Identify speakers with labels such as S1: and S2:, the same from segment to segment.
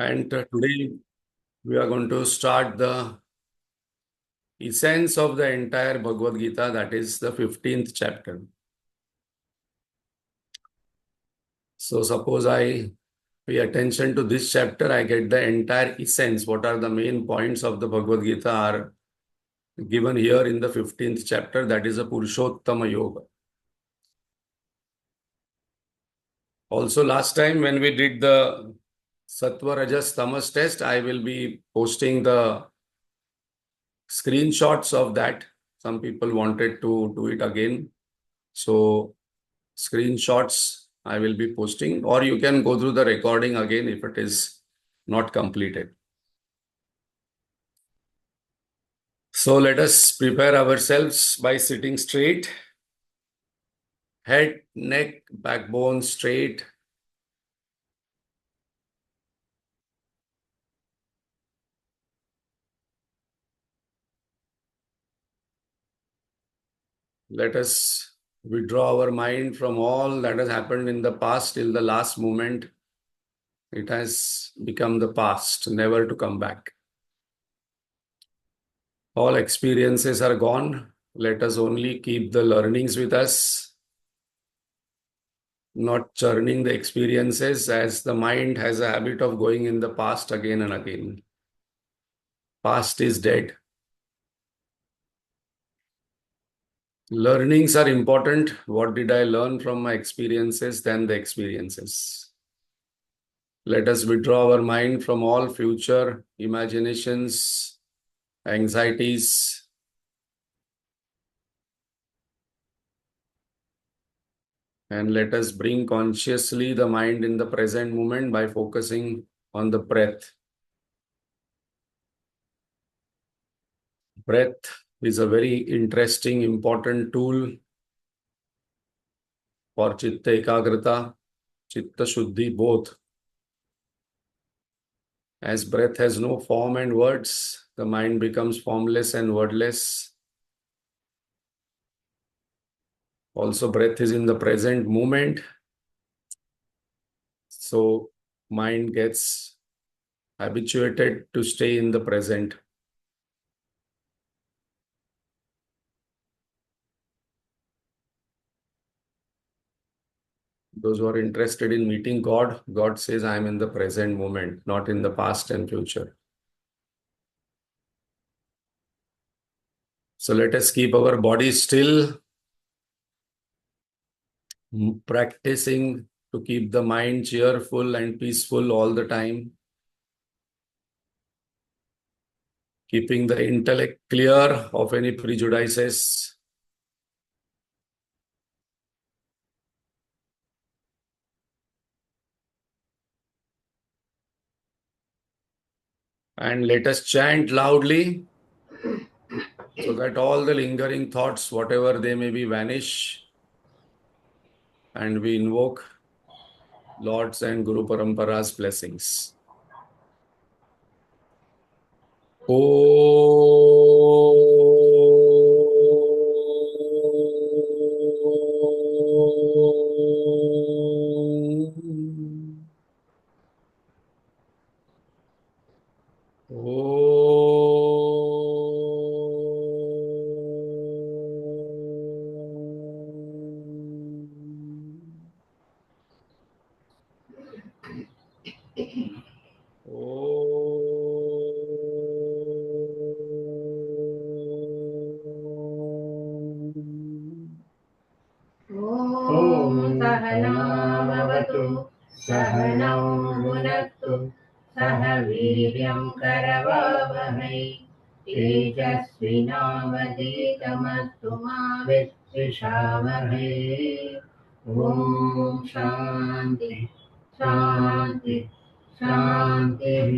S1: And today we are going to start the essence of the entire Bhagavad Gita, that is the 15th chapter. So suppose I pay attention to this chapter, I get the entire essence. What are the main points of the Bhagavad Gita are given here in the 15th chapter, that is a Purushottama Yoga. Also, last time when we did the Sattva Rajas Tamas test, I will be posting the screenshots of that. Some people wanted to do it again. So screenshots I will be posting, or you can go through the recording again if it is not completed. So let us prepare ourselves by sitting straight, head, neck, backbone straight. Let us withdraw our mind from all that has happened in the past till the last moment. It has become the past, never to come back. All experiences are gone. Let us only keep the learnings with us, not churning the experiences, as the mind has a habit of going in the past again and again. Past is dead. Learnings are important. What did I learn from my experiences? Then the experiences. Let us withdraw our mind from all future imaginations, anxieties. And let us bring consciously the mind in the present moment by focusing on the breath. Breath is a very interesting, important tool for Chitta Ekagrata, Chitta Shuddhi, both. As breath has no form and words, the mind becomes formless and wordless. Also, breath is in the present moment. So, mind gets habituated to stay in the present. Those who are interested in meeting God, God says, I am in the present moment, not in the past and future. So let us keep our body still, practicing to keep the mind cheerful and peaceful all the time, keeping the intellect clear of any prejudices. And let us chant loudly so that all the lingering thoughts, whatever they may be, vanish. And we invoke Lord's and Guru Parampara's blessings.
S2: सहनावतु सहनौ भुनक्तु सह वीर्यं करवावहै तेजस्विनावधीतमस्तु मा विद्विषावहै। ॐ शान्ति शान्ति शान्तिः।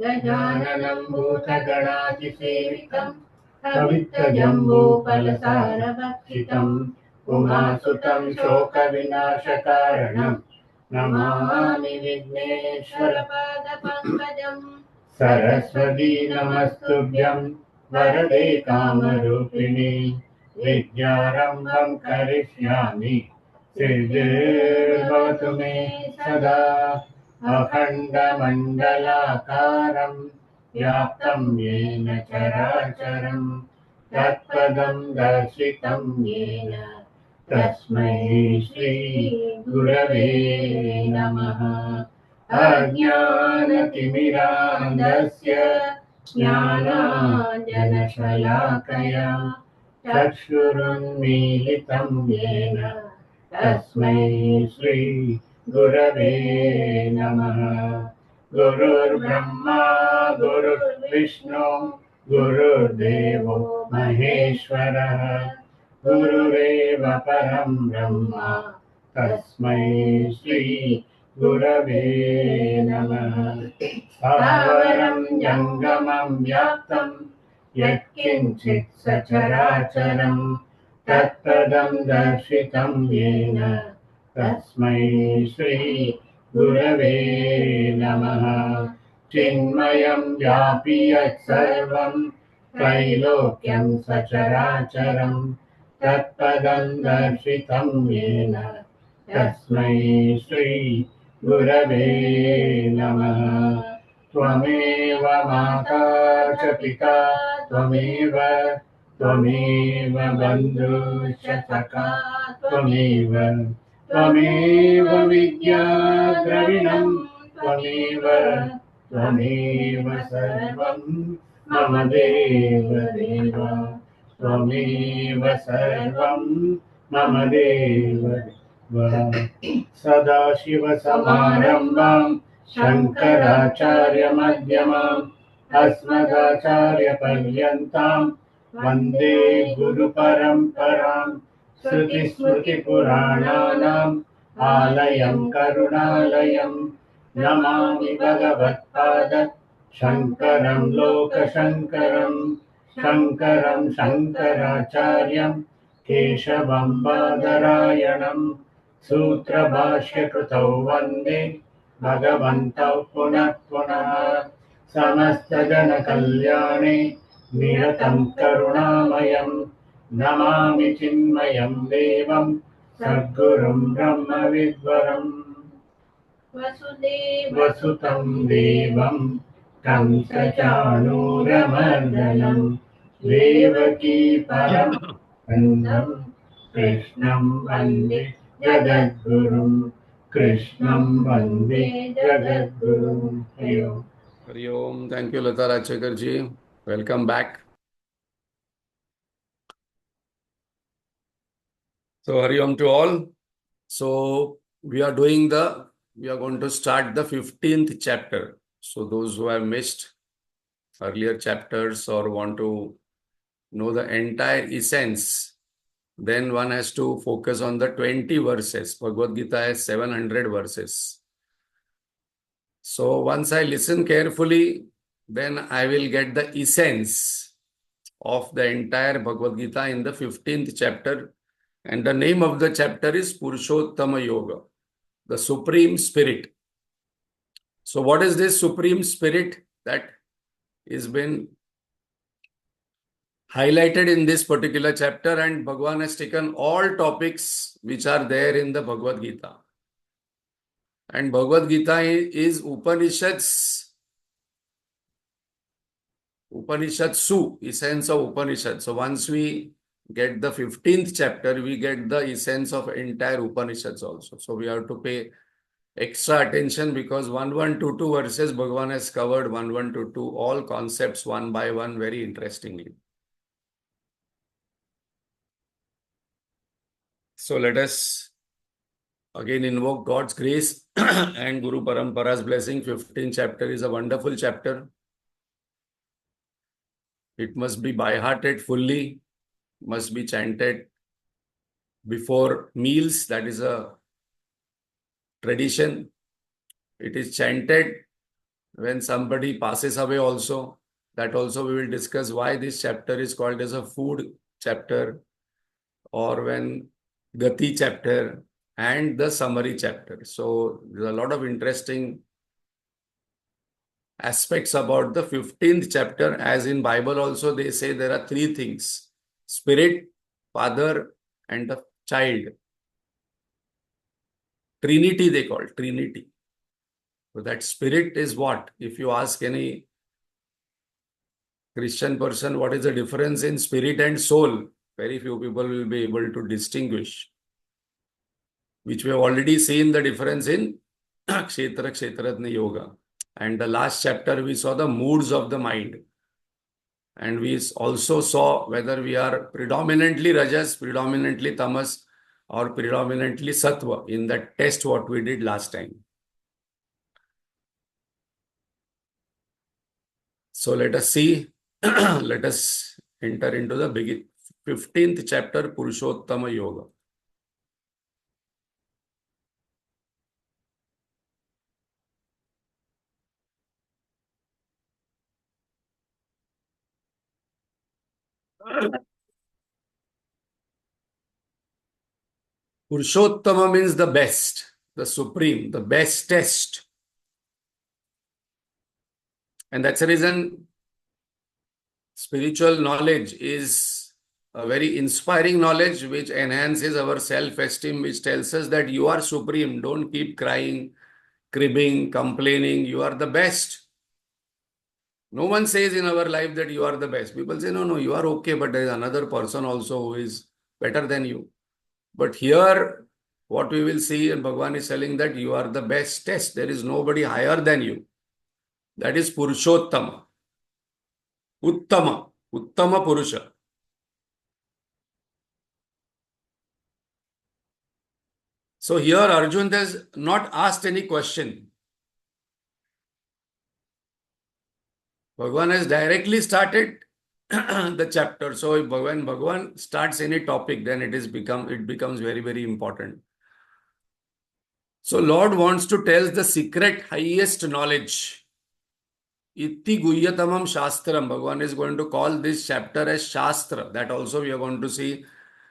S2: गजाननं भूतगणातिसेवितं कवित्तजम्बूफलसारभक्षितम् उमासुतं शोकविनाशकारणं नमामि विघ्नेश्वरपादपङ्कजम्। सरस्वती नमस्तुभ्यं वरदे कामरूपिणि विद्यारम्भं करिष्यामि सिद्धिर्भवतु मे सदा। अखण्डमण्डलाकारं व्याप्तं येन चराचरं तत्पदं दर्शितं येन तस्मै श्रीगुरवे नमः। अज्ञानतिमिरान्धस्य ज्ञानाञ्जनशलाकया चक्षुरुन्मीलितं येन तस्मै श्रीगुरवे नमः। गुरुर्ब्रह्मा गुरुर्विष्णु गुरुर्देवो महेश्वरः गुरुरेव परं ब्रह्म तस्मै श्रीगुरवे नमः। स्थावरं जङ्गमं व्याप्तं यत्किञ्चित् सचराचरं तत्पदं दर्शितं येन तस्मै श्रीगुरवे नमः। चिन्मयं व्यापि यत्सर्वं त्रैलोक्यं सचराचरं तत्पदं दर्शितं येन तस्मै श्रीगुरवे नमः। त्वमेव माता च पिता त्वमेव बन्धुश्च सखा त्वमेव विद्या द्रविणं त्वमेव सर्वं मम देव त्वमेव सर्वं मम देव। सदाशिवसमारम्भां शङ्कराचार्यमध्यमाम् अस्मदाचार्यपर्यन्तां वन्दे गुरुपरम्पराम्। श्रुतिस्मृतिपुराणानाम् आलयं करुणालयं नमामि भगवत्पाद शङ्करं लोकशङ्करं। शङ्करं शङ्कराचार्यं केशवं बादरायणं सूत्रभाष्यकृतौ वन्दे भगवन्तौ पुनः पुनः। समस्तजनकल्याणे निरतं करुणामयं नमामि चिन्मयं देवं सद्गुरुं ब्रह्मविद्वरम्। वसुतं देवं कंसचाणूरमर्दनं देवकी परमानन्दं कृष्णं वन्दे जगद्गुरुं। कृष्णं वन्दे जगद्गुरुं। हरि ओम्।
S1: Hari Om. Thank you, Lata Rajshekar ji. Welcome back. So, Hari Om to all. So, we are going we are going to start the 15th chapter. So, those who have missed earlier chapters or want to know the entire essence, then one has to focus on the 20 verses. Bhagavad Gita has 700 verses. So, once I listen carefully, then I will get the essence of the entire Bhagavad Gita in the 15th chapter. And the name of the chapter is Purushottama Yoga, the Supreme Spirit. So what is this Supreme Spirit that is been highlighted in this particular chapter? And Bhagavan has taken all topics which are there in the Bhagavad Gita. And Bhagavad Gita is Upanishadsu, essence of Upanishad. So once we get the 15th chapter, we get the essence of entire Upanishads also. So we have to pay extra attention because 1122 verses Bhagavan has covered 1122 all concepts one by one very interestingly. So let us again invoke God's grace and Guru Parampara's blessing. 15th chapter is a wonderful chapter. It must be by-hearted fully, must be chanted before meals. That is a tradition. It is chanted when somebody passes away also. That also we will discuss why this chapter is called as a food chapter, or when Gati chapter and the summary chapter. So there's a lot of interesting aspects about the 15th chapter. As in Bible also they say there are three things: spirit, father and the child. Trinity they call, Trinity. So that spirit is what? If you ask any Christian person, what is the difference in spirit and soul? Very few people will be able to distinguish, which we have already seen the difference in Kshetra Kshetratna Yoga. And the last chapter, we saw the moods of the mind. And we also saw whether we are predominantly Rajas, predominantly Tamas, or predominantly Sattva in that test what we did last time. So let us see, let us enter into the 15th chapter, Purushottama Yoga. Purushottama means the best, the supreme, the bestest. And that's the reason spiritual knowledge is a very inspiring knowledge which enhances our self-esteem, which tells us that you are supreme. Don't keep crying, cribbing, complaining. You are the best. No one says in our life that you are the best. People say, no, you are okay, but there is another person also who is better than you. But here, what we will see, and Bhagavan is telling that you are the bestest. There is nobody higher than you. That is Purushottama. Uttama. Uttama Purusha. So here Arjun has not asked any question. Bhagavan has directly started the chapter. So if Bhagavan starts any topic, then it becomes very, very important. So Lord wants to tell the secret, highest knowledge. Itti Guyyatamam Shastram. Bhagavan is going to call this chapter as Shastra. That also we are going to see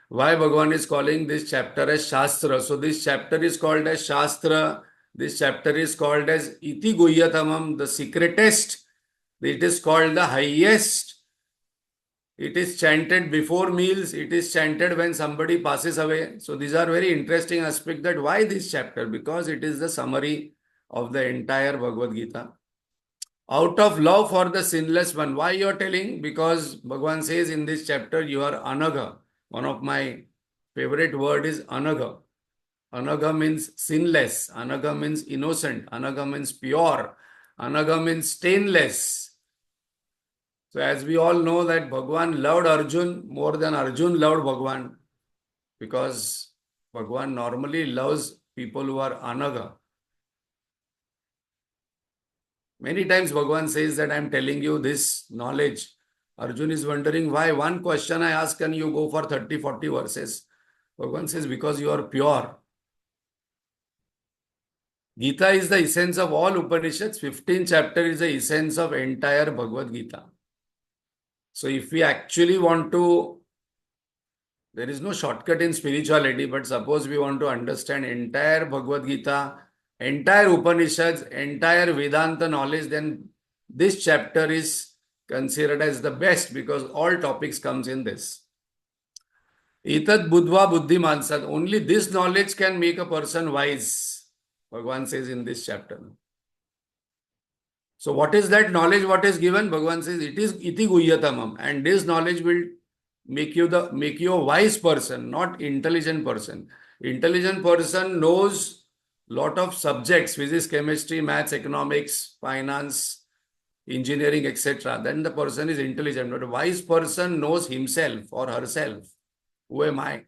S1: why Bhagavan is calling this chapter as Shastra. So this chapter is called as Shastra. This chapter is called as Iti Guyyatamam, the secretest. It is called the highest. It is chanted before meals. It is chanted when somebody passes away. So these are very interesting aspects that why this chapter? Because it is the summary of the entire Bhagavad Gita. Out of love for the sinless one. Why you are telling? Because Bhagavan says in this chapter, you are anaga. One of my favorite word is anaga. Anaga means sinless. Anaga means innocent. Anaga means pure. Anaga means stainless. So as we all know that Bhagavan loved Arjun more than Arjun loved Bhagavan. Because Bhagavan normally loves people who are anaga. Many times Bhagavan says that I am telling you this knowledge. Arjun is wondering why. One question I ask and you go for 30, 40 verses. Bhagavan says because you are pure. Gita is the essence of all Upanishads. 15th chapter is the essence of entire Bhagavad Gita. So if we actually want to, there is no shortcut in spirituality, but suppose we want to understand entire Bhagavad Gita, entire Upanishads, entire Vedanta knowledge, then this chapter is considered as the best because all topics comes in this. Etat buddhva buddhimansat. Only this knowledge can make a person wise. Bhagavan says in this chapter. So what is that knowledge what is given? Bhagavan says it is iti guyyatamam. And this knowledge will make you a wise person, not intelligent person. Intelligent person knows lot of subjects, physics, chemistry, maths, economics, finance, engineering, etc. Then the person is intelligent. But a wise person knows himself or herself. Who am I?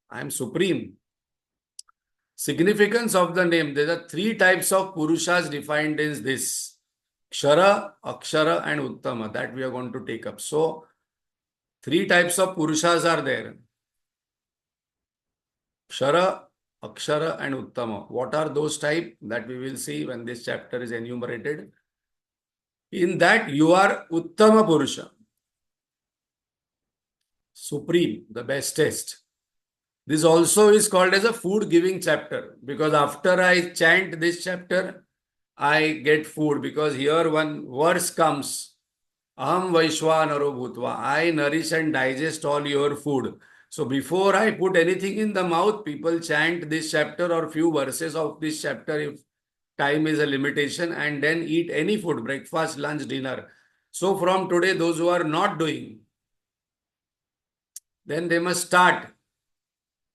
S1: I am supreme. Significance of the name. There are three types of Purushas defined in this. Kshara, Akshara and Uttama. That we are going to take up. So, three types of Purushas are there. Kshara, Akshara and Uttama. What are those types? That we will see when this chapter is enumerated. In that you are Uttama Purusha. Supreme, the bestest. This also is called as a food giving chapter because after I chant this chapter, I get food because here one verse comes. Aham Vaishwanaro Bhutva. I nourish and digest all your food. So before I put anything in the mouth, people chant this chapter or few verses of this chapter. If time is a limitation, and then eat any food, breakfast, lunch, dinner. So from today, those who are not doing, then they must start.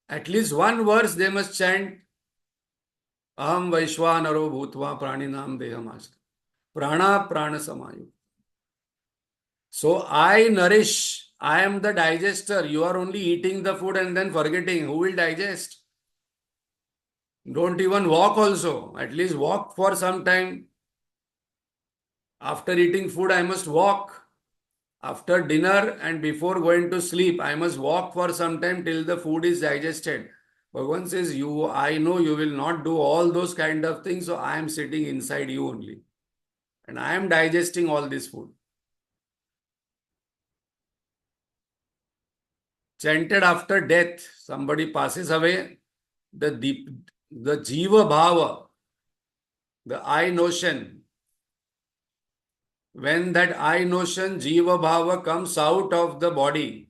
S1: At least one verse they must chant, Aham Vaishwanaro Bhutva Praninam Dehamashta. Prana Prana Samayu. So I nourish. I am the digester. You are only eating the food and then forgetting. Who will digest? Don't even walk also. At least walk for some time. After eating food, I must walk. After dinner and before going to sleep, I must walk for some time till the food is digested. Bhagavan says, I know you will not do all those kind of things, so I am sitting inside you only. And I am digesting all this food. Chanted after death, somebody passes away, the Jiva Bhava, the I notion, when that I notion, Jiva Bhava comes out of the body,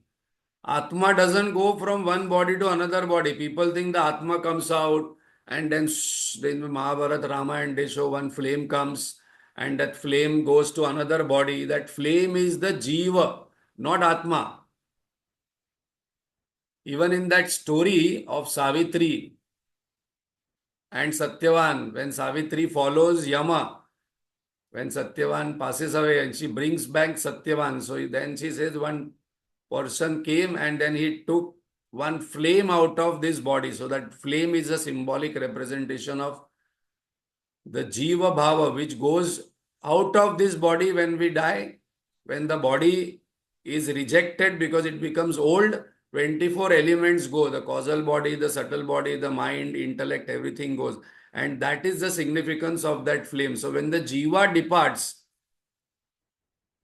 S1: Atma doesn't go from one body to another body. People think the Atma comes out and then Mahabharata, Ramayana, they show one flame comes and that flame goes to another body. That flame is the Jiva, not Atma. Even in that story of Savitri and Satyavan, when Savitri follows Yama, when Satyavan passes away and she brings back Satyavan, so then she says one person came and then he took one flame out of this body. So that flame is a symbolic representation of the Jiva Bhava, which goes out of this body when we die. When the body is rejected because it becomes old, 24 elements go. The causal body, the subtle body, the mind, intellect, everything goes. And that is the significance of that flame. So when the Jiva departs,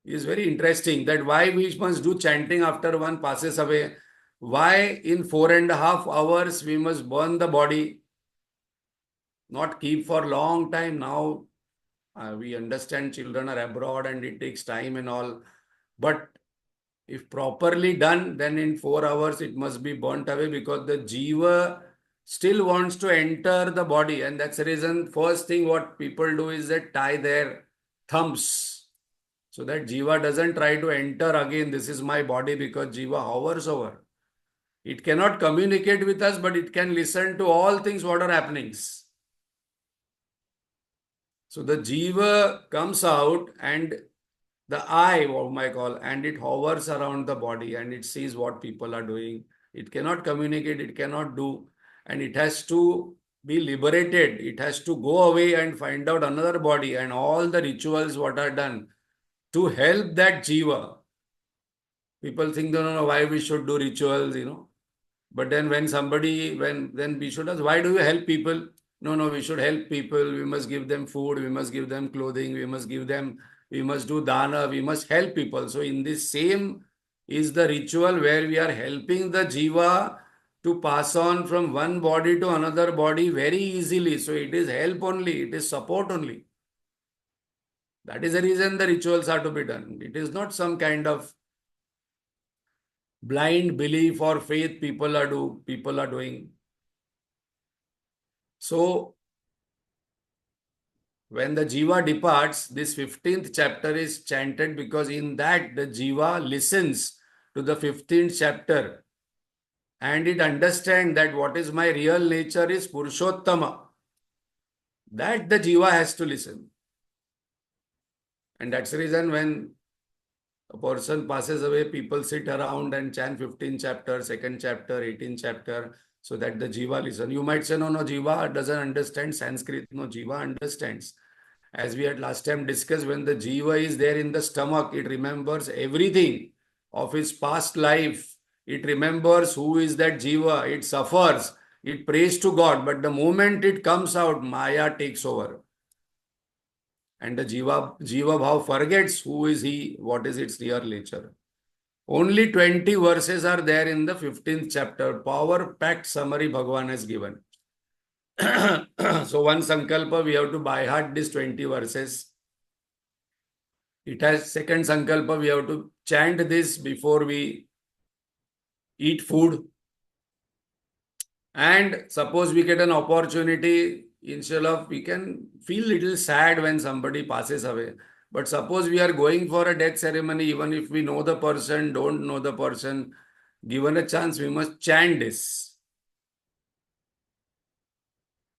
S1: it is very interesting that why we must do chanting after one passes away. Why in 4.5 hours we must burn the body, not keep for long time. Now we understand children are abroad and it takes time and all. But if properly done, then in 4 hours it must be burnt away because the Jiva still wants to enter the body. And that's the reason first thing what people do is that tie their thumbs. So that Jiva doesn't try to enter again. This is my body because Jiva hovers over. It cannot communicate with us, but it can listen to all things what are happenings. So the Jiva comes out and the I, what I call, and it hovers around the body and it sees what people are doing. It cannot communicate, it cannot do, and it has to be liberated. It has to go away and find out another body, and all the rituals what are done to help that Jiva. People think, no, why we should do rituals. But then when then we should ask, why do you help people? No, we should help people. We must give them food. We must give them clothing. We must do dana. We must help people. So in this same is the ritual where we are helping the Jiva to pass on from one body to another body very easily. So it is help only. It is support only. That is the reason the rituals are to be done. It is not some kind of blind belief or faith people are doing. So when the Jiva departs, this 15th chapter is chanted because in that the Jiva listens to the 15th chapter and it understands that what is my real nature is Purushottama. That the Jiva has to listen. And that's the reason when a person passes away, people sit around and chant 15th chapter, 2nd chapter, 18th chapter, so that the Jiva listen. You might say, no, Jiva doesn't understand Sanskrit. No, Jiva understands. As we had last time discussed, when the Jiva is there in the stomach, it remembers everything of its past life. It remembers who is that Jiva. It suffers. It prays to God. But the moment it comes out, Maya takes over. And the Jiva Bhav forgets who is he, what is its real nature. Only 20 verses are there in the 15th chapter. Power-packed summary Bhagavan has given. So one sankalpa, we have to by heart these 20 verses. It has second sankalpa, we have to chant this before we eat food. And suppose we get an opportunity instead of, we can feel little sad when somebody passes away. But suppose we are going for a death ceremony, even if we know the person, don't know the person, given a chance, we must chant this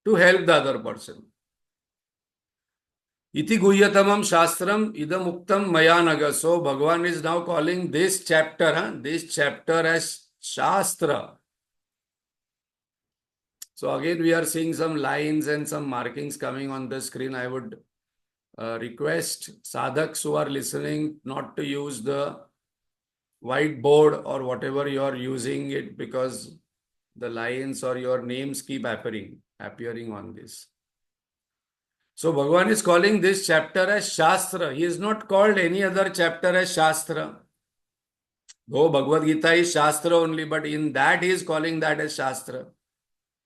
S1: to help the other person. Iti guhyatamam shastram idam uktam maya naga. So Bhagavan is now calling this chapter as Shastra. So again, we are seeing some lines and some markings coming on the screen. I would request sadhaks who are listening not to use the whiteboard or whatever you are using it, because the lines or your names keep appearing on this. So Bhagavan is calling this chapter as Shastra. He is not called any other chapter as Shastra. Though Bhagavad Gita is Shastra only, but in that he is calling that as Shastra.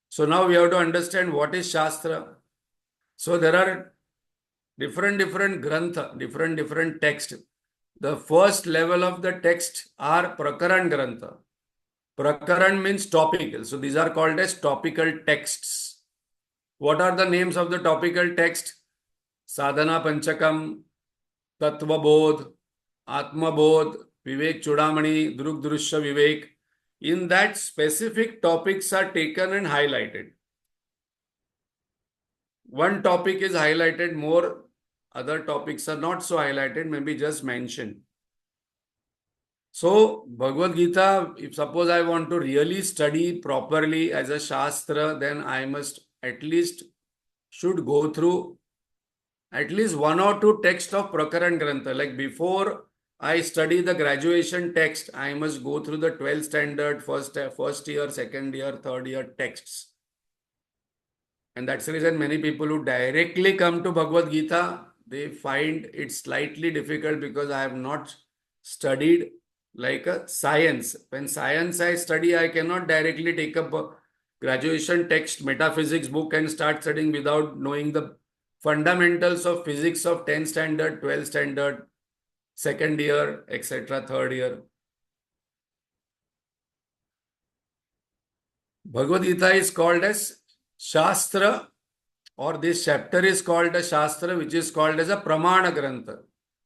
S1: So now we have to understand what is Shastra. So there are different grantha, different text. The first level of the text are Prakaran grantha. Prakaran means topical. So these are called as topical texts. What are the names of the topical text? Sadhana Panchakam, Tattva Bodh, Atma Bodh, Vivek Chudamani, Druk Drushya Vivek. In that, specific topics are taken and highlighted. One topic is highlighted more, other topics are not so highlighted, maybe just mentioned. So, Bhagavad Gita, if suppose I want to really study properly as a Shastra, then I must should go through at least one or two texts of Prakaran Grantha. Like before I study the graduation text, I must go through the 12th standard, first year, second year, third year texts. And that's the reason many people who directly come to Bhagavad Gita, they find it slightly difficult because I have not studied like a science. When science I study, I cannot directly take up a graduation text, metaphysics book and start studying without knowing the fundamentals of physics of 10th standard, 12th standard, second year, etc., third year. Bhagavad Gita is called as Shastra, or this chapter is called as Shastra, which is called as a Pramana Grantha.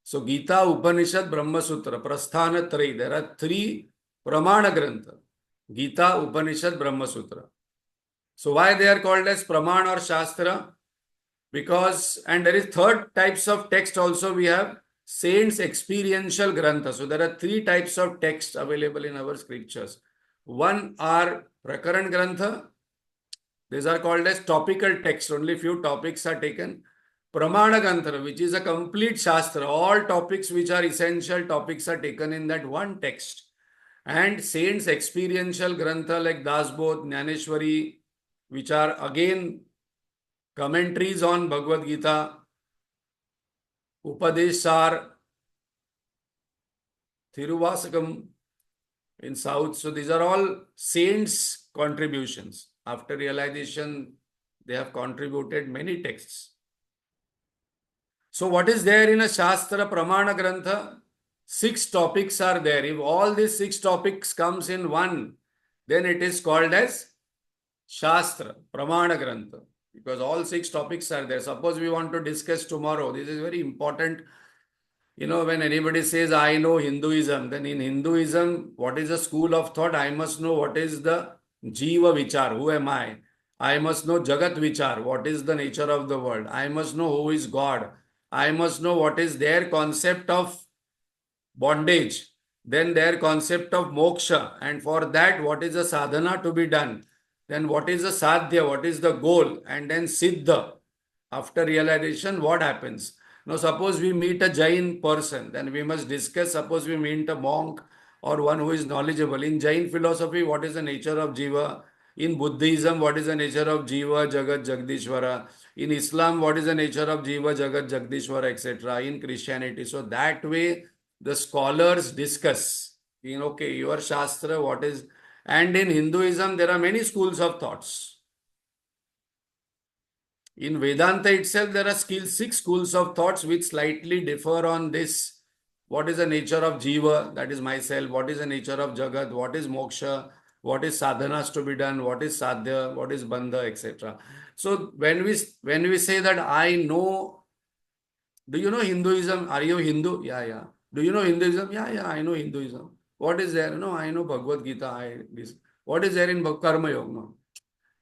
S1: So Gita, Upanishad, Brahma Sutra, Prasthana Trayi. There are three Pramana Grantha. Gita, Upanishad, Brahma Sutra. So why they are called as Pramana or Shastra? Because, and there is third types of text also we have, saints experiential grantha. So there are three types of text available in our scriptures. One are Prakaran Grantha. These are called as topical text. Only few topics are taken. Pramana Grantha, which is a complete Shastra. All topics which are essential topics are taken in that one text. And saints experiential grantha like Dasbodh, Jnaneshwari, which are again commentaries on Bhagavad Gita, Upadeshar, Thiruvasakam in South. So these are all saints' contributions. After realization, they have contributed many texts. So what is there in a Shastra Pramana Grantha? 6 topics are there. If all these 6 topics comes in one, then it is called as Shastra, Pramana Grantha. Because all 6 topics are there. Suppose we want to discuss tomorrow. This is very important. You know, when anybody says, I know Hinduism, then in Hinduism, what is the school of thought? I must know what is the Jiva Vichar. Who am I? I must know Jagat Vichar. What is the nature of the world? I must know who is God. I must know what is their concept of bondage. Then their concept of moksha. And for that, what is the sadhana to be done? Then what is the sadhya? What is the goal? And then siddha. After realization, what happens? Now, suppose we meet a Jain person, then we must discuss. Suppose we meet a monk or one who is knowledgeable. In Jain philosophy, what is the nature of Jiva? In Buddhism, what is the nature of Jiva, Jagat, Jagdishwara? In Islam, what is the nature of Jiva, Jagat, Jagdishwara, etc. In Christianity. So that way, the scholars discuss. Okay, your Shastra, what is... And in Hinduism, there are many schools of thoughts. In Vedanta itself, there are 6 schools of thoughts which slightly differ on this. What is the nature of Jiva, that is myself. What is the nature of Jagat? What is Moksha? What is sadhanas to be done? What is sadhya? What is bandha, etc. So when we say that I know, do you know Hinduism? Are you Hindu? Yeah, yeah. Do you know Hinduism? Yeah, yeah, I know Hinduism. What is there? No, I know Bhagavad Gita. What is there in Karma Yoga? No.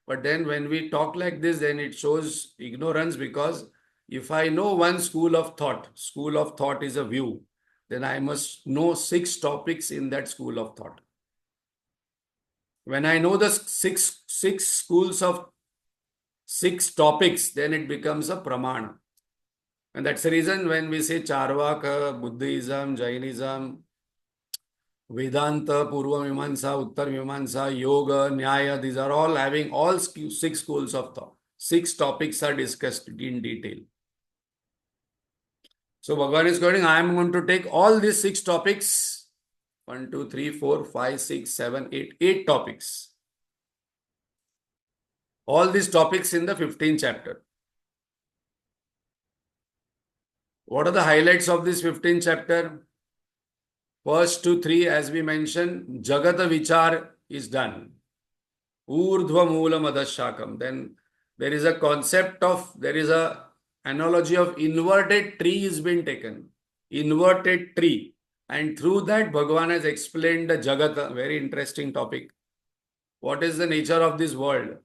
S1: But then when we talk like this, then it shows ignorance, because if I know one school of thought is a view, then I must know 6 topics in that school of thought. When I know the six schools of 6 topics, then it becomes a pramana. And that's the reason when we say Charvaka, Buddhism, Jainism, Vedanta, Purva Mimamsa, Uttar Mimamsa, Yoga, Nyaya, these are all having all 6 schools of thought. 6 topics are discussed in detail. So Bhagavan is going, I am going to take all these 6 topics. 1, 2, 3, 4, 5, 6, 7, 8. 8 topics. All these topics in the 15th chapter. What are the highlights of this 15th chapter? First 2, 3, as we mentioned, Jagata Vichar is done. Urdhva Moolam Adashakam. Then there is a concept of, there is a analogy of inverted tree is being taken. Inverted tree. And through that, Bhagavan has explained the Jagata, very interesting topic. What is the nature of this world?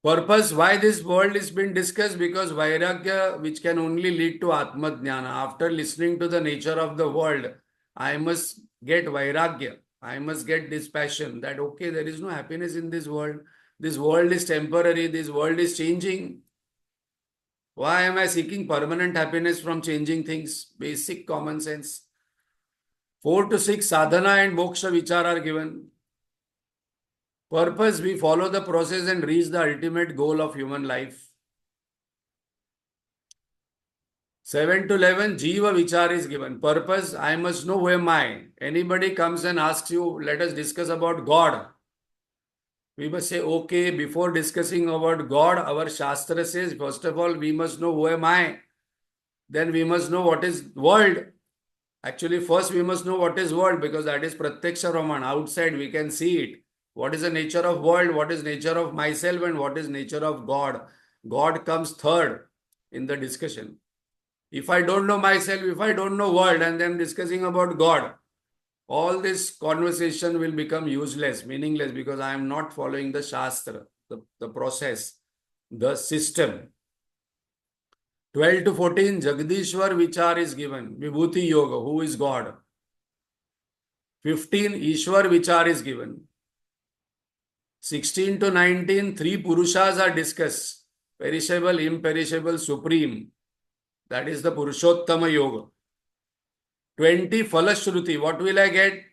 S1: Purpose, why this world is being discussed? Because Vairagya, which can only lead to Atma Jnana. After listening to the nature of the world, I must get Vairagya. I must get this passion that, okay, there is no happiness in this world. This world is temporary. This world is changing. Why am I seeking permanent happiness from changing things? Basic common sense. 4 to 6 sadhana and moksha vichar are given. Purpose, we follow the process and reach the ultimate goal of human life. 7 to 11, Jiva Vichar is given. Purpose, I must know who am I. Anybody comes and asks you, let us discuss about God. We must say, okay, before discussing about God, our Shastra says, first of all, we must know who am I. Then we must know what is world. Actually, first we must know what is world, because that is Pratyaksha Raman. Outside we can see it. What is the nature of world? What is nature of myself? And what is nature of God? God comes third in the discussion. If I don't know myself, if I don't know world, and then discussing about God, all this conversation will become useless, meaningless, because I am not following the Shastra, the process, the system. 12 to 14, Jagdishwar Vichar is given. Vibhuti Yoga, who is God. 15, Ishwar Vichar is given. 16 to 19, 3 Purushas are discussed. Perishable, imperishable, supreme. That is the Purushottama Yoga. 20, Falashruti. What will I get?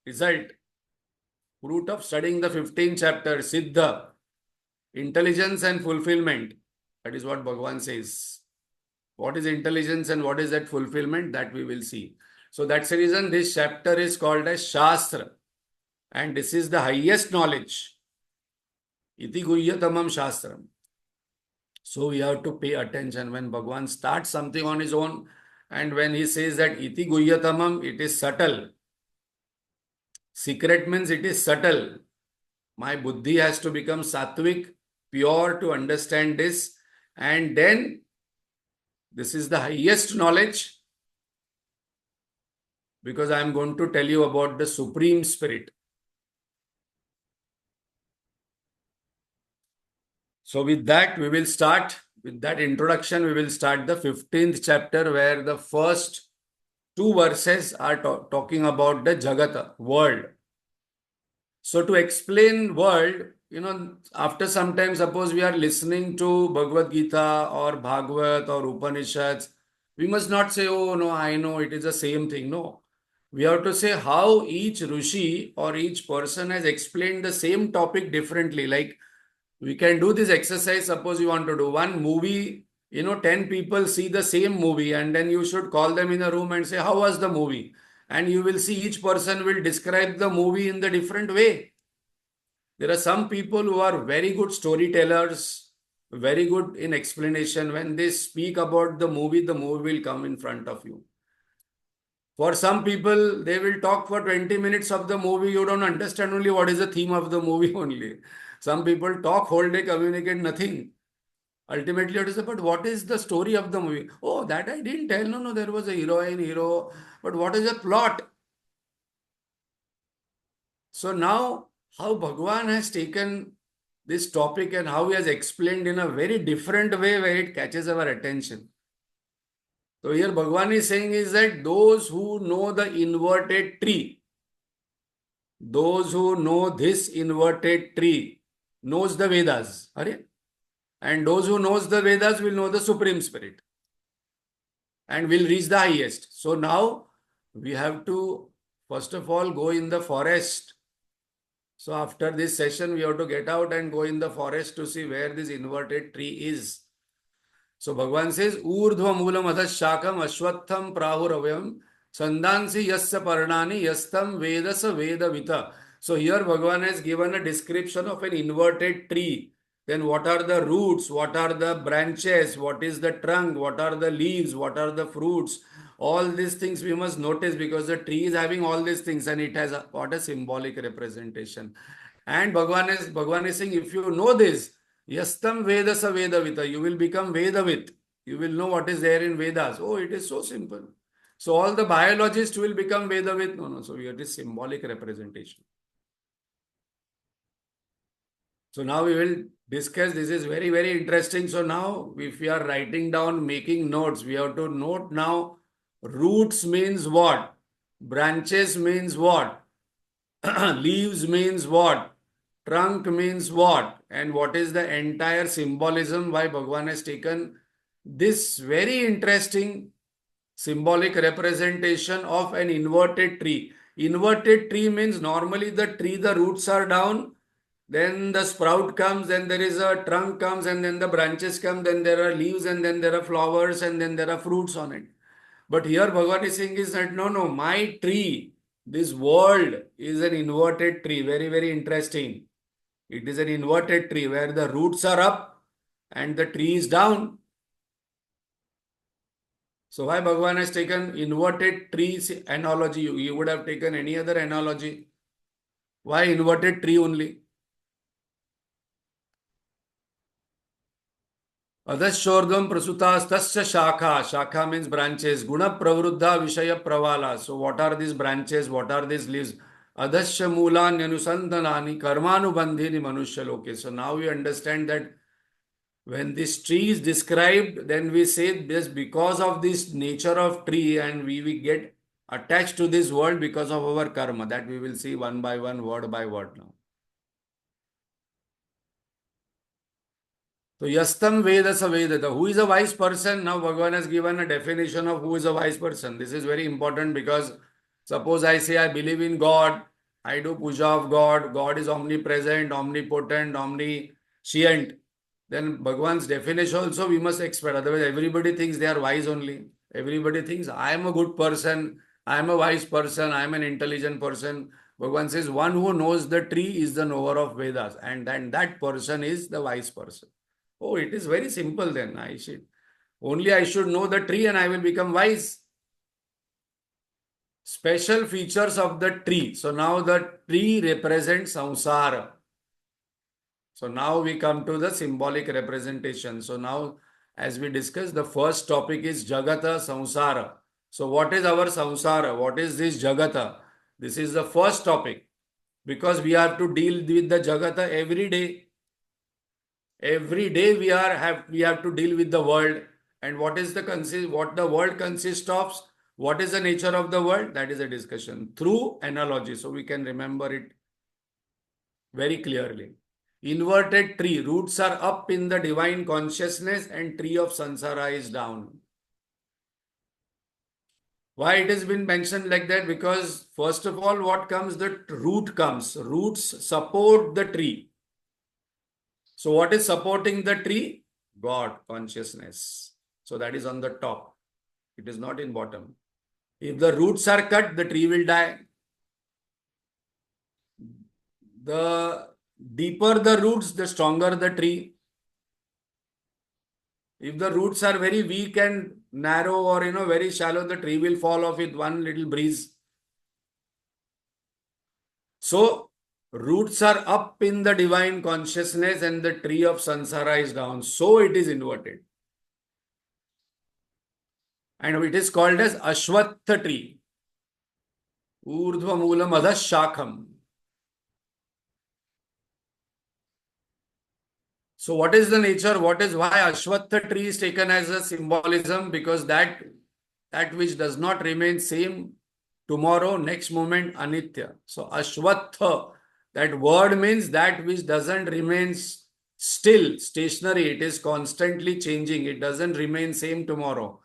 S1: Result. Fruit of studying the 15th chapter, Siddha. Intelligence and fulfillment. That is what Bhagavan says. What is intelligence and what is that fulfillment? That we will see. So that's the reason this chapter is called as Shastra. And this is the highest knowledge. Iti Guyyatamam Shastram. So we have to pay attention when Bhagavan starts something on his own, and when he says that Iti Guyyatamam, it is subtle. Secret means it is subtle. My buddhi has to become sattvic, pure to understand this, and then this is the highest knowledge, because I am going to tell you about the Supreme Spirit. So with that, we will start. With that introduction, we will start the 15th chapter, where the first 2 verses are talking about the Jagata, world. So to explain world, after some time, suppose we are listening to Bhagavad Gita or Bhagavad or Upanishads, we must not say, oh no, I know it is the same thing. No. We have to say how each Rishi or each person has explained the same topic differently. Like, we can do this exercise. Suppose you want to do one movie, 10 people see the same movie, and then you should call them in a room and say, how was the movie? And you will see each person will describe the movie in the different way. There are some people who are very good storytellers, very good in explanation. When they speak about the movie will come in front of you. For some people, they will talk for 20 minutes of the movie. You don't understand only what is the theme of the movie only. Some people talk whole day, communicate nothing. Ultimately, you have to say, but what is the story of the movie? Oh, that I didn't tell. No, there was a heroine, hero. But what is the plot? So now, how Bhagwan has taken this topic and how he has explained in a very different way where it catches our attention. So here Bhagwan is saying is that those who know the inverted tree, those who know this inverted tree, knows the Vedas. And those who knows the Vedas will know the Supreme Spirit and will reach the highest. So now we have to first of all go in the forest. So after this session, we have to get out and go in the forest to see where this inverted tree is. So Bhagavan says, Urdhva moolam adhas shakam ashwatham prahuravayam sandansi yasya parnani yastam vedasa vedavita. So here Bhagavan has given a description of an inverted tree. Then what are the roots? What are the branches? What is the trunk? What are the leaves? What are the fruits? All these things we must notice because the tree is having all these things and it has got a symbolic representation. And Bhagavan is saying, if you know this, Yastam Vedasa Vedavita, you will become Vedavit. You will know what is there in Vedas. Oh, it is so simple. So all the biologists will become Vedavit. No. So it is symbolic representation. So now we will discuss. This is very, very interesting. So now if we are writing down, making notes, we have to note now roots means what? Branches means what? Leaves means what? Trunk means what? And what is the entire symbolism why Bhagavan has taken this very interesting symbolic representation of an inverted tree. Inverted tree means normally the tree, the roots are down, then the sprout comes, then there is a trunk comes, and then the branches come, then there are leaves, and then there are flowers, and then there are fruits on it. But here Bhagavan is saying is that no, my tree, this world is an inverted tree. Very, very interesting. It is an inverted tree where the roots are up and the tree is down. So why Bhagavan has taken inverted trees analogy? You would have taken any other analogy. Why inverted tree only? Adashordham prasutas tasya shakha. Shakha means branches. Guna pravruddha vishaya pravala. So what are these branches? What are these leaves? Adashya moolan yanusantanani karmanubandhini manushya loke. So now we understand that when this tree is described, then we say this because of this nature of tree and we get attached to this world because of our karma. That we will see one by one, word by word now. So Yastam Vedasa Vedata. Who is a wise person? Now Bhagavan has given a definition of who is a wise person. This is very important because suppose I say I believe in God, I do puja of God, God is omnipresent, omnipotent, omniscient. Then Bhagavan's definition also we must expect. Otherwise everybody thinks they are wise only. Everybody thinks I am a good person, I am a wise person, I am an intelligent person. Bhagavan says one who knows the tree is the knower of Vedas and then that person is the wise person. Oh, it is very simple then. I should know the tree and I will become wise. Special features of the tree. So now the tree represents samsara. So now we come to the symbolic representation. So now as we discussed, the first topic is Jagata Samsara. So what is our samsara? What is this Jagata? This is the first topic because we have to deal with the Jagata every day. Every day we have to deal with the world and what the world consists of, what is the nature of the world, that is a discussion through analogy so we can remember it very clearly. Inverted tree, roots are up in the divine consciousness and tree of samsara is down. Why it has been mentioned like that? Because first of all what comes, the root comes. Roots support the tree. So what is supporting the tree? God, consciousness. So that is on the top. It is not in bottom. If the roots are cut, the tree will die. The deeper the roots, the stronger the tree. If the roots are very weak and narrow or very shallow, the tree will fall off with one little breeze. So Roots are up in the divine consciousness and the tree of samsara is down. So it is inverted. And it is called as Ashwatha tree. Urdhva moolam adhas shakham. So what is the nature? What is why Ashwatha tree is taken as a symbolism? Because that which does not remain same tomorrow, next moment, anitya. So Ashwatha, that word means that which doesn't remain still, stationary. It is constantly changing. It doesn't remain same tomorrow.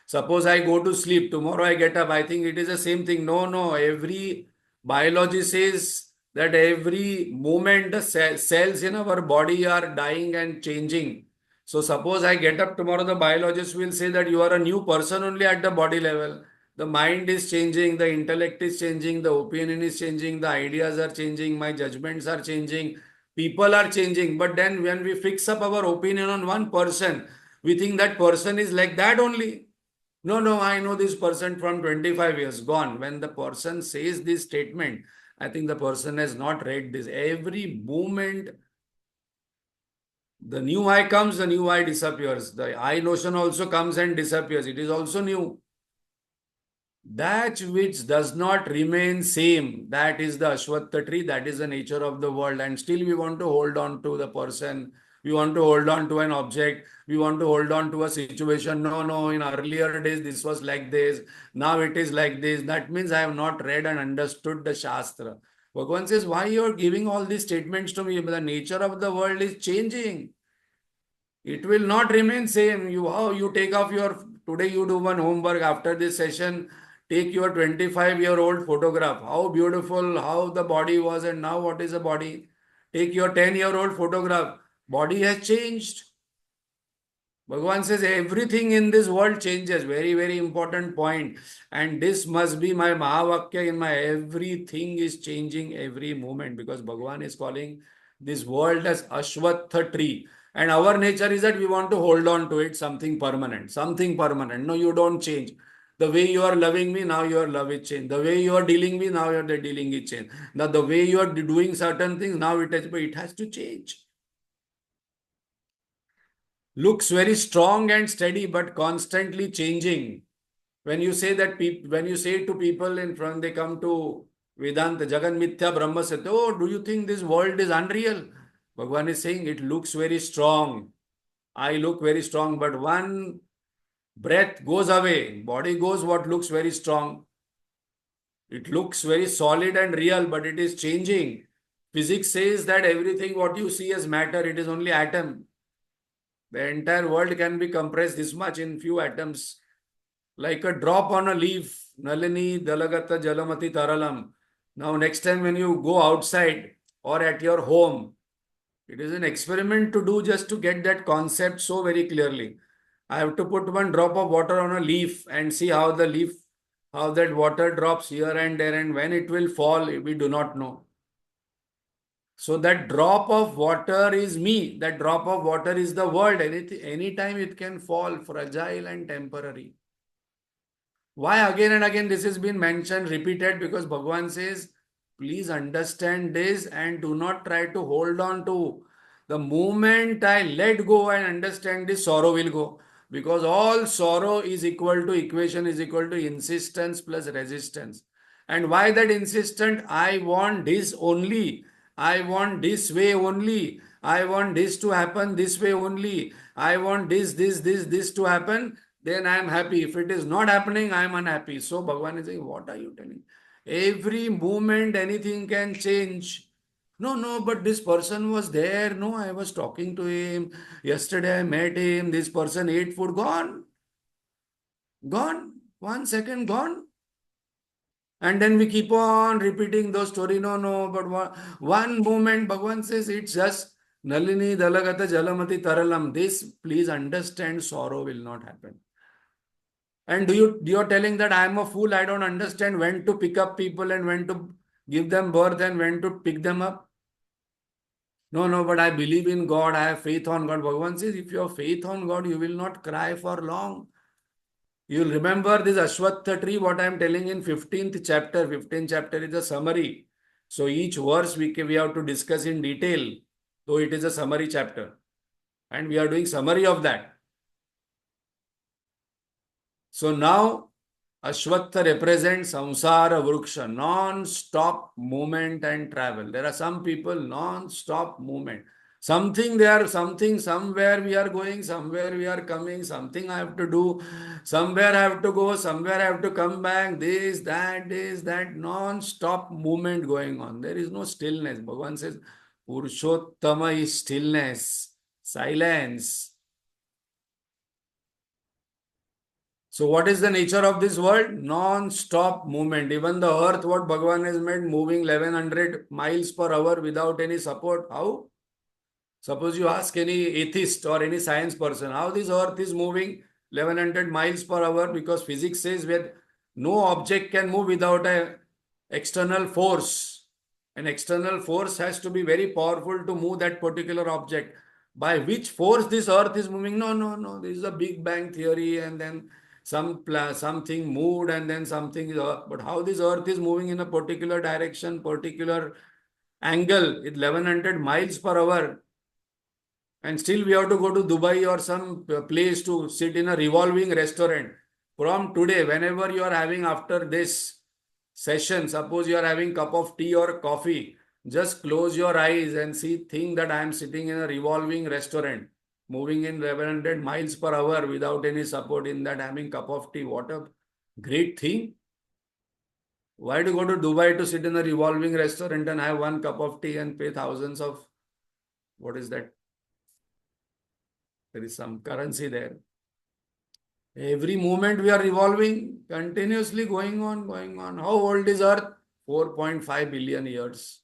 S1: Suppose I go to sleep, tomorrow I get up, I think it is the same thing. No, no. Every biology says that every moment the cells in our body are dying and changing. So suppose I get up tomorrow, the biologist will say that you are a new person only at the body level. The mind is changing, the intellect is changing, the opinion is changing, the ideas are changing, my judgments are changing, people are changing. But then when we fix up our opinion on one person, we think that person is like that only. No, no, I know this person from 25 years, gone. When the person says this statement, I think the person has not read this. Every moment, the new I comes, the new I disappears. The I notion also comes and disappears. It is also new. That which does not remain same, that is the Ashwatha tree, that is the nature of the world. And still we want to hold on to the person, we want to hold on to an object, we want to hold on to a situation. No, no, in earlier days this was like this, now it is like this. That means I have not read and understood the Shastra. Bhagavan says, why you are giving all these statements to me? The nature of the world is changing. It will not remain same. You take off your, today you do one homework after this session, take your 25-year-old photograph. How beautiful, how the body was and now what is the body. Take your 10-year-old photograph. Body has changed. Bhagavan says everything in this world changes. Very, very important point. And this must be my Mahavakya in my everything is changing every moment because Bhagavan is calling this world as Ashwatha tree. And our nature is that we want to hold on to it, something permanent. Something permanent. No, you don't change. The way you are loving me, now your love is changed. The way you are dealing me, now your dealing is changed. Now the way you are doing certain things, now it has to change. Looks very strong and steady, but constantly changing. When you say that, when you say to people in front, they come to Vedanta, Jagan Mithya Brahma Satya, oh, do you think this world is unreal? Bhagavan is saying it looks very strong. I look very strong, but one breath goes away. Body goes, what looks very strong. It looks very solid and real, but it is changing. Physics says that everything what you see as matter, it is only atom. The entire world can be compressed this much in few atoms. Like a drop on a leaf. Nalini dalagata jalamati taralam. Now next time when you go outside or at your home, it is an experiment to do just to get that concept so very clearly. I have to put one drop of water on a leaf and see how the leaf, how that water drops here and there and when it will fall, we do not know. So that drop of water is me. That drop of water is the world. Anytime it can fall, fragile and temporary. Why again and again this has been mentioned, repeated? Because Bhagavan says, please understand this and do not try to hold on to. The moment I let go and understand this, sorrow will go. Because all sorrow is equal to, equation is equal to insistence plus resistance. And why that insistent? I want this only. I want this way only. I want this to happen this way only. I want this to happen. Then I am happy. If it is not happening, I am unhappy. So Bhagavan is saying, what are you telling? Every moment anything can change. No, no, but this person was there. No, I was talking to him. Yesterday I met him. This person ate food. Gone. Gone. 1 second gone. And then we keep on repeating those story. No, no, but one moment Bhagavan says it's just Nalini Dalagata Jalamati Taralam. This, please understand, sorrow will not happen. And you're telling that I am a fool, I don't understand when to pick up people and when to give them birth and when to pick them up. No, no, but I believe in God, I have faith on God. Bhagavan says, if you have faith on God, you will not cry for long. You will remember this Ashwatha tree, what I am telling in 15th chapter. 15th chapter is a summary. So each verse we have to discuss in detail, though it is a summary chapter. And we are doing summary of that. So now Ashwatha represents samsara vruksha, non-stop movement and travel. There are some people non-stop movement. Something there, something, somewhere we are going, somewhere we are coming, something I have to do, somewhere I have to go, somewhere I have to come back, this, that, non-stop movement going on. There is no stillness. Bhagavan says, Purushottama is stillness, silence. So what is the nature of this world? Non-stop movement. Even the earth, what Bhagavan has made, moving 1100 miles per hour without any support. How? Suppose you ask any atheist or any science person, how this earth is moving 1100 miles per hour, because physics says that no object can move without a external force. An external force has to be very powerful to move that particular object. By which force this earth is moving? No. This is a Big Bang theory, and then something moved, and then something is earth. But how this earth is moving in a particular direction, particular angle, with 1100 miles per hour, and still we have to go to Dubai or some place to sit in a revolving restaurant. From today, whenever you are having after this session, suppose you are having cup of tea or coffee, just close your eyes and think that I am sitting in a revolving restaurant, moving in 1100 miles per hour without any support, in that having cup of tea. What a great thing. Why to go to Dubai to sit in a revolving restaurant and have one cup of tea and pay thousands of, what is that? There is some currency there. Every moment we are revolving, continuously going on, going on. How old is Earth? 4.5 billion years.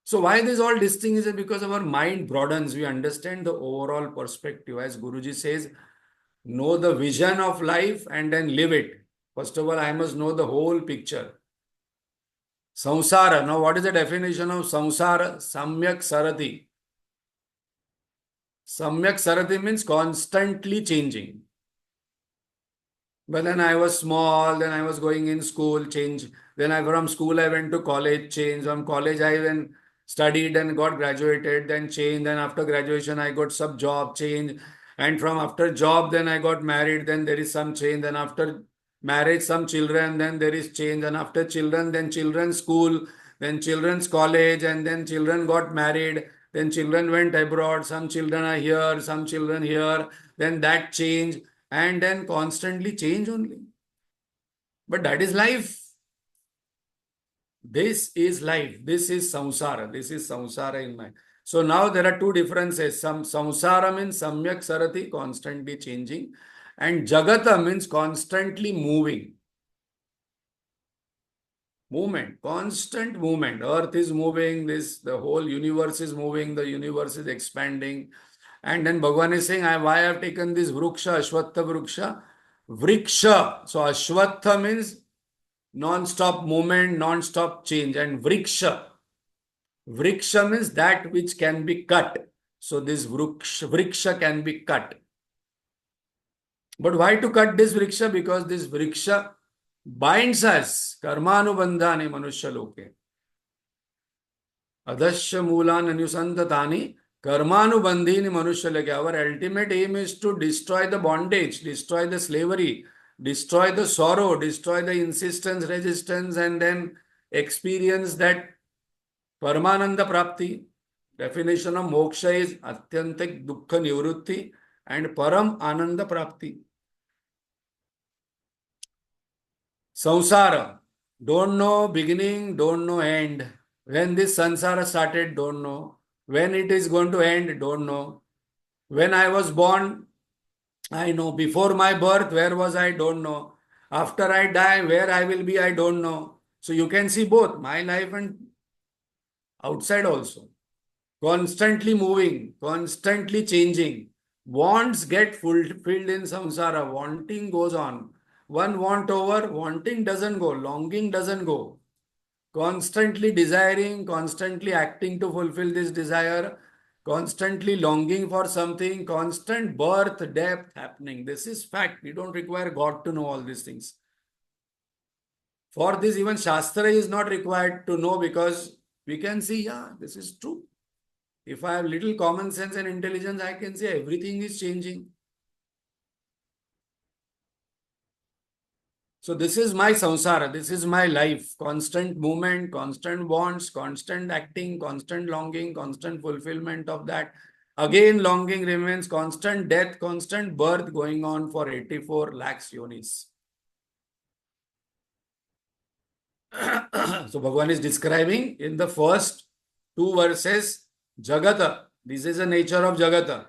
S1: So why this all distinct is because our mind broadens. We understand the overall perspective. As Guruji says, know the vision of life and then live it. First of all, I must know the whole picture. Samsara. Now, what is the definition of samsara? Samyak sarati. Samyak sarati means constantly changing. But then I was small, then I was going in school, change. Then from school I went to college, change. From college I then studied and got graduated, then change. Then after graduation I got some job, change. And from after job, then I got married, then there is some change. Then after marriage, some children, then there is change. And after children, then children's school, then children's college, and then children got married. Then children went abroad. Some children are here, some children here. Then that change, and then constantly change only. But that is life. This is life. This is samsara. This is samsara in mind. So now there are two differences. Some samsara means samyak sarati, constantly changing, and jagata means constantly moving. Movement, constant movement. Earth is moving, the whole universe is moving, the universe is expanding. And then Bhagavan is saying, why I have taken this vruksha, Ashwatha vruksha? Vriksha. So Ashwatha means non-stop movement, non-stop change. And vriksha. Vriksha means that which can be cut. So this vriksha can be cut. But why to cut this vriksha? Because this vriksha binds us. Karmanubandhani manushya loke. Adashya moolan anusandhatani. Karmanubandhini manushya. Our ultimate aim is to destroy the bondage, destroy the slavery, destroy the sorrow, destroy the insistence, resistance, and then experience that Paramananda Prapti. Definition of moksha is Atyantik Dukkha Nivrutti and Param Ananda Prapti. Samsara. Don't know beginning, don't know end. When this samsara started, don't know. When it is going to end, don't know. When I was born, I know. Before my birth, where was I? Don't know. After I die, where I will be, I don't know. So you can see both my life and outside also. Constantly moving, constantly changing. Wants get fulfilled in samsara. Wanting goes on. One want over, wanting doesn't go. Longing doesn't go. Constantly desiring, constantly acting to fulfill this desire, constantly longing for something, constant birth, death happening. This is fact. We don't require God to know all these things. For this, even Shastra is not required to know, because we can see, yeah, this is true. If I have little common sense and intelligence, I can say everything is changing. So this is my samsara, this is my life. Constant movement, constant wants, constant acting, constant longing, constant fulfillment of that. Again, longing remains, constant death, constant birth going on for 84 lakhs yonis. So Bhagavan is describing in the first two verses, Jagata. This is the nature of Jagata.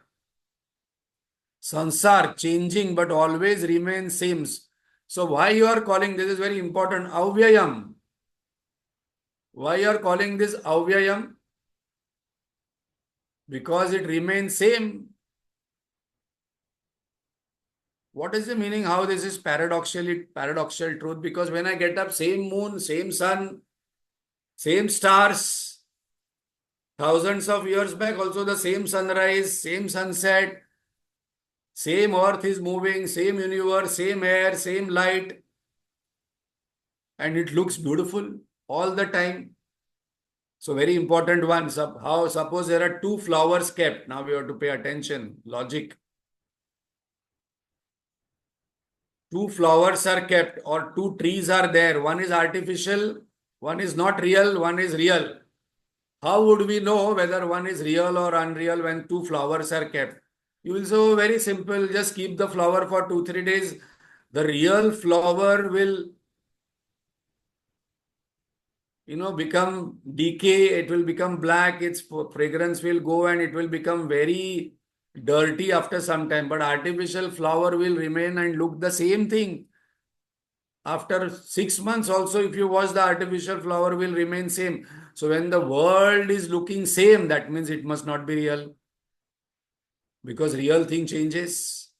S1: Sansar, changing but always remains same. So why you are calling, this is very important, Avyayam. Why you are calling this Avyayam? Because it remains same. What is the meaning? How this is paradoxical truth? Because when I get up, same moon, same sun, same stars. Thousands of years back, also the same sunrise, same sunset, same earth is moving, same universe, same air, same light. And it looks beautiful all the time. So very important one. How suppose there are two flowers kept. Now we have to pay attention. Logic. Two flowers are kept or two trees are there. One is artificial, one is not real, one is real. How would we know whether one is real or unreal when two flowers are kept? You will say, oh, very simple, just keep the flower for 2-3 days. The real flower will, become decay, it will become black, its fragrance will go and it will become very dirty after some time. But artificial flower will remain and look the same thing. After 6 months also, if you wash the artificial flower will remain same. So when the world is looking same, that means it must not be real. Because real thing changes.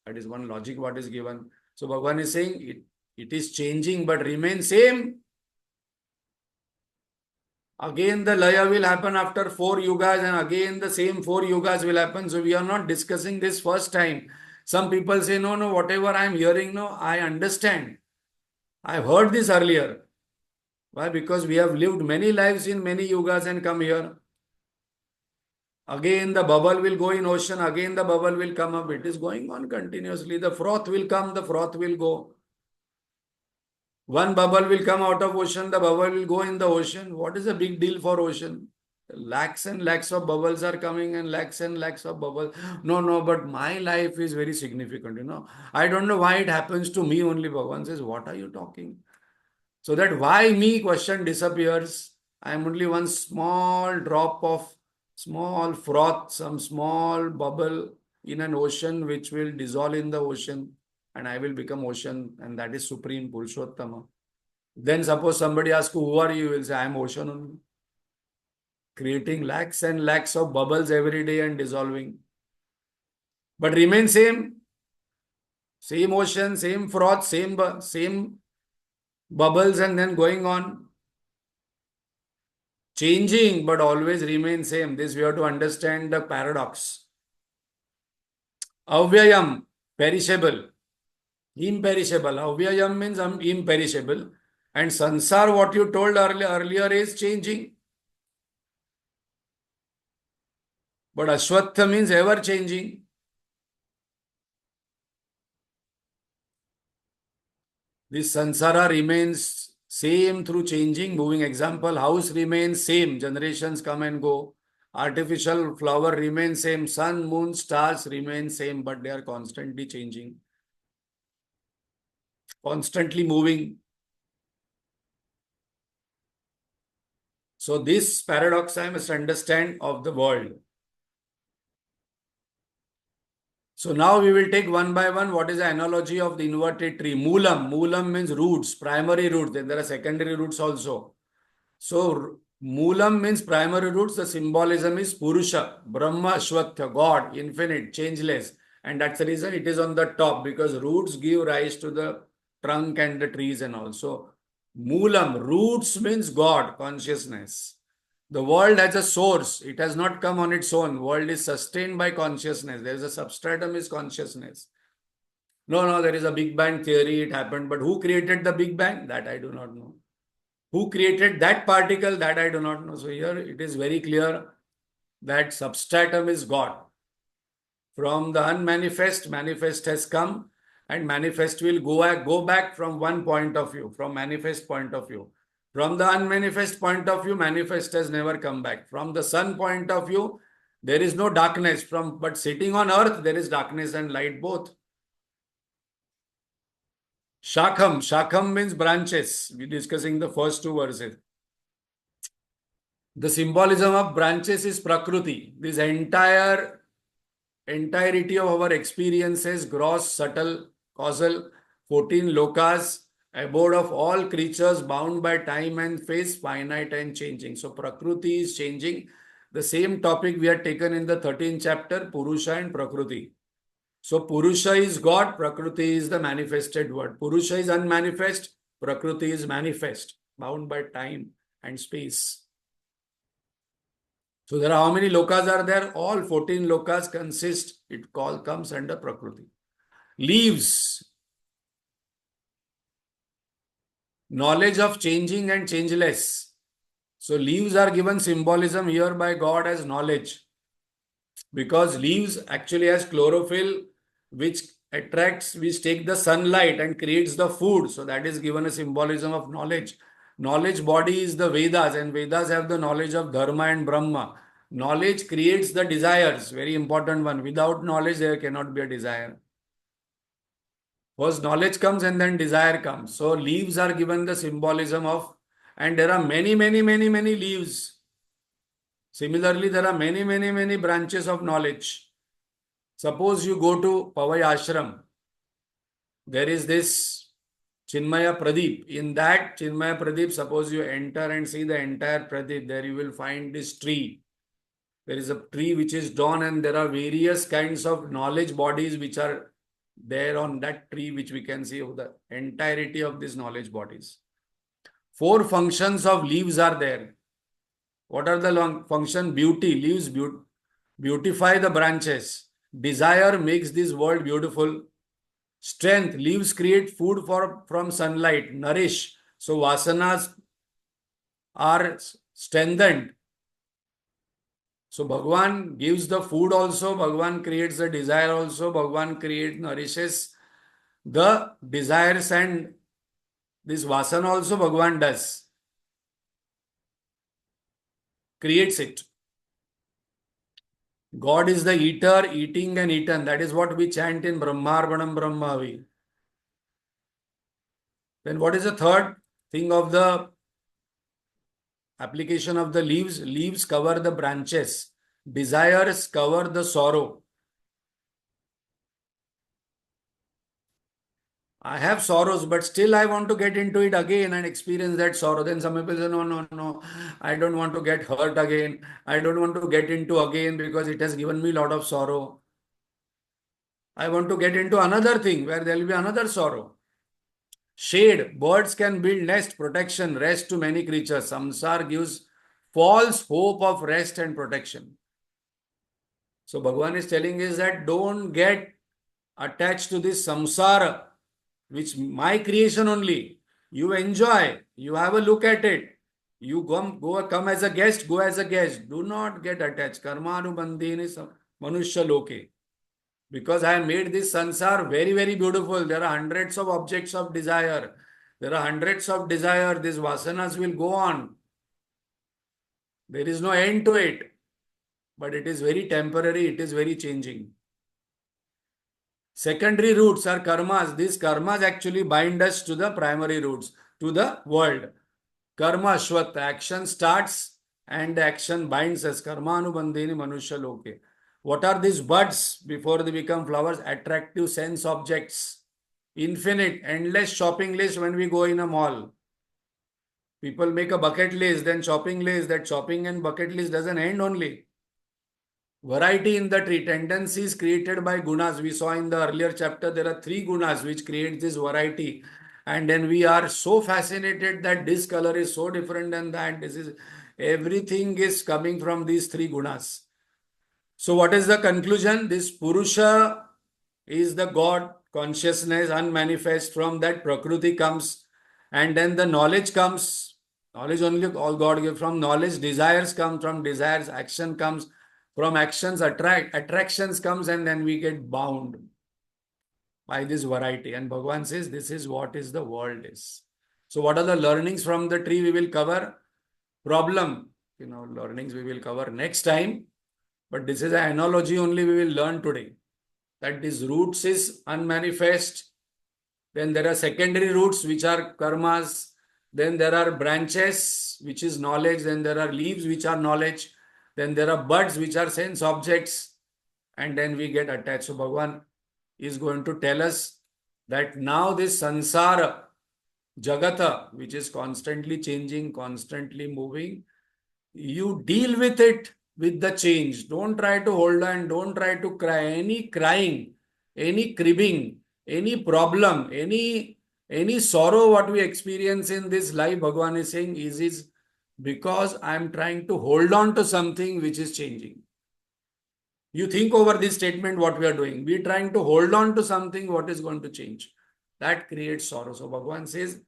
S1: That is one logic what is given. So Bhagavan is saying it is changing but remain same. Again the laya will happen after 4 yugas and again the same 4 yugas will happen. So we are not discussing this first time. Some people say, no, whatever I am hearing, no, I understand. I have heard this earlier. Why? Because we have lived many lives in many yugas and come here. Again the bubble will go in ocean, again the bubble will come up. It is going on continuously. The froth will come, the froth will go. One bubble will come out of ocean, the bubble will go in the ocean. What is the big deal for ocean? Lakhs and lakhs of bubbles are coming and lakhs of bubbles. No, but my life is very significant, I don't know why it happens to me only. Bhagavan says, what are you talking? So that why me question disappears. I am only one small drop of small froth, some small bubble in an ocean which will dissolve in the ocean and I will become ocean, and that is Supreme Purushottama. Then suppose somebody asks, who are you? You will say, I am ocean only. Creating lakhs and lakhs of bubbles every day and dissolving. But remain same. Same ocean, same froth, same bubbles and then going on. Changing but always remain same. This we have to understand the paradox. Avyayam, perishable. Imperishable. Avyayam means imperishable. And sansar, what you told earlier is changing. But Ashwatha means ever changing. This sansara remains same through changing, moving. Example, house remains same. Generations come and go. Artificial flower remains same. Sun, moon, stars remain same, but they are constantly changing. Constantly moving. So this paradox I must understand of the world. So now we will take one by one what is the analogy of the inverted tree. Moolam. Moolam means roots, primary roots. Then there are secondary roots also. So Moolam means primary roots. The symbolism is Purusha, Brahma, Ashwatha, God, infinite, changeless. And that's the reason it is on the top, because roots give rise to the trunk and the trees and also. Moolam, roots means God, consciousness. The world has a source. It has not come on its own. World is sustained by consciousness. There is a substratum is consciousness. No, there is a Big Bang theory, it happened. But who created the Big Bang? That I do not know. Who created that particle? That I do not know. So here it is very clear that substratum is God. From the unmanifest, manifest has come, and manifest will go back from one point of view, from manifest point of view. From the unmanifest point of view, manifest has never come back. From the sun point of view, there is no darkness. But sitting on earth, there is darkness and light both. Shakham means branches. We're discussing the first two verses. The symbolism of branches is Prakriti. This entirety of our experiences, gross, subtle, causal, 14 lokas, abode of all creatures bound by time and space, finite and changing. So Prakriti is changing. The same topic we had taken in the 13th chapter, Purusha and Prakriti. So Purusha is God, Prakriti is the manifested word. Purusha is unmanifest, Prakriti is manifest, bound by time and space. So there are how many lokas are there? All 14 lokas consist, comes under Prakriti. Leaves. Knowledge of changing and changeless. So leaves are given symbolism here by God as knowledge. Because leaves actually has chlorophyll which take the sunlight and creates the food. So that is given a symbolism of knowledge. Knowledge body is the Vedas, and Vedas have the knowledge of Dharma and Brahma. Knowledge creates the desires, very important one. Without knowledge, there cannot be a desire. First knowledge comes and then desire comes. So leaves are given the symbolism of, and there are many leaves. Similarly, there are many branches of knowledge. Suppose you go to Pavai Ashram. There is this Chinmaya Pradeep. In that Chinmaya Pradeep, suppose you enter and see the entire Pradeep, there you will find this tree. There is a tree which is drawn, and there are various kinds of knowledge bodies which are there on that tree, which we can see of the entirety of these knowledge bodies. 4 functions of leaves are there. What are the function? Beauty. Leaves beautify the branches. Desire makes this world beautiful. Strength. Leaves create food from sunlight. Nourish. So vasanas are strengthened. So Bhagwan gives the food also. Bhagwan creates the desire also. Bhagwan nourishes the desires, and this vasana also Bhagwan does. Creates it. God is the eater, eating and eaten. That is what we chant in Brahmarpanam Brahmavi. Then what is the third thing of the application of the leaves? Leaves cover the branches. Desires cover the sorrow. I have sorrows, but still I want to get into it again and experience that sorrow. Then some people say, no, I don't want to get hurt again. I don't want to get into again because it has given me a lot of sorrow. I want to get into another thing where there will be another sorrow. Shade. Birds can build nest, protection, rest to many creatures. Samsara gives false hope of rest and protection. So Bhagavan is telling us that don't get attached to this samsara, which my creation only. You enjoy, you have a look at it. You come as a guest, go as a guest. Do not get attached. Karmanubandhini manushya loke. Because I made this sansar very beautiful. There are hundreds of objects of desire. There are hundreds of desire. These vasanas will go on. There is no end to it. But it is very temporary. It is very changing. Secondary roots are karmas. These karmas actually bind us to the primary roots, to the world. Karma Ashwat, action starts and action binds us. Karmanubandhini manushya loke. What are these buds before they become flowers? Attractive sense objects. Infinite, endless shopping list when we go in a mall. People make a bucket list, then shopping list. That shopping and bucket list doesn't end only. Variety in the tree, tendencies created by gunas. We saw in the earlier chapter, there are 3 gunas which create this variety. And then we are so fascinated that this color is so different than that. Everything is coming from these 3 gunas. So what is the conclusion? This Purusha is the God. consciousness, unmanifest. From that, Prakriti comes, and then the knowledge comes. Knowledge only all God gives. From knowledge, desires come. From desires, action comes. From actions, attractions comes, and then we get bound by this variety. And Bhagavan says, this is what is the world is. So what are the learnings from the tree we will cover? Problem, learnings we will cover next time. But this is an analogy only we will learn today. That these roots is unmanifest. Then there are secondary roots which are karmas. Then there are branches which is knowledge. Then there are leaves which are knowledge. Then there are buds which are sense objects. And then we get attached. So Bhagavan is going to tell us that now this sansara, jagata, which is constantly changing, constantly moving, you deal with it with the change. Don't try to hold on, don't try to cry. Any crying, any cribbing, any problem, any sorrow what we experience in this life, Bhagavan is saying is because I am trying to hold on to something which is changing. You think over this statement what we are doing. We are trying to hold on to something what is going to change. That creates sorrow. So Bhagavan says,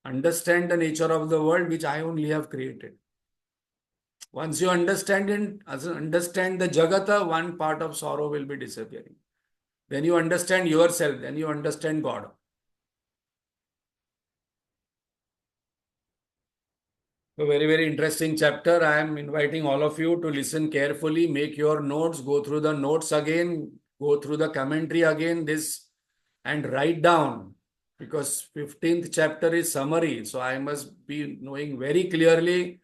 S1: understand the nature of the world which I only have created. Once you understand the Jagata, one part of sorrow will be disappearing. Then you understand yourself, then you understand God. A very, very interesting chapter. I am inviting all of you to listen carefully, make your notes, go through the notes again, go through the commentary again, and write down. Because 15th chapter is summary. So I must be knowing very clearly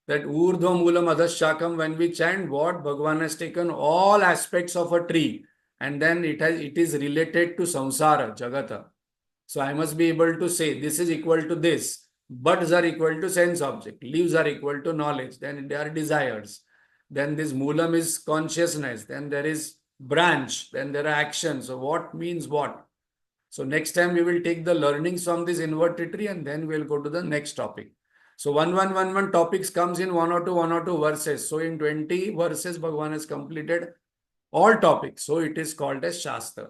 S1: that Urdhva Moolam Adhashakam, when we chant what Bhagavan has taken all aspects of a tree and then it is related to samsara, jagata. So I must be able to say this is equal to this. Buds are equal to sense object. Leaves are equal to knowledge. Then there are desires. Then this moolam is consciousness. Then there is branch. Then there are actions. So what means what? So next time we will take the learnings from this inverted tree and then we'll go to the next topic. So 1111 topics comes in one or two verses. So in 20 verses, Bhagavan has completed all topics. So it is called as Shastra.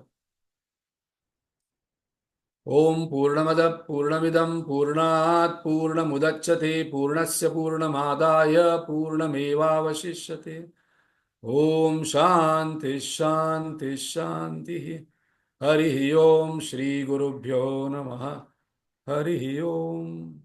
S1: Om Purnamada Purnamidam Purnat Purnamudachyate Purnasya Purnamadaya Purnameva Vashishyate. Om Shanti Shanti Shanti. Hari Om Shri Gurubhyo Namaha. Hari Om.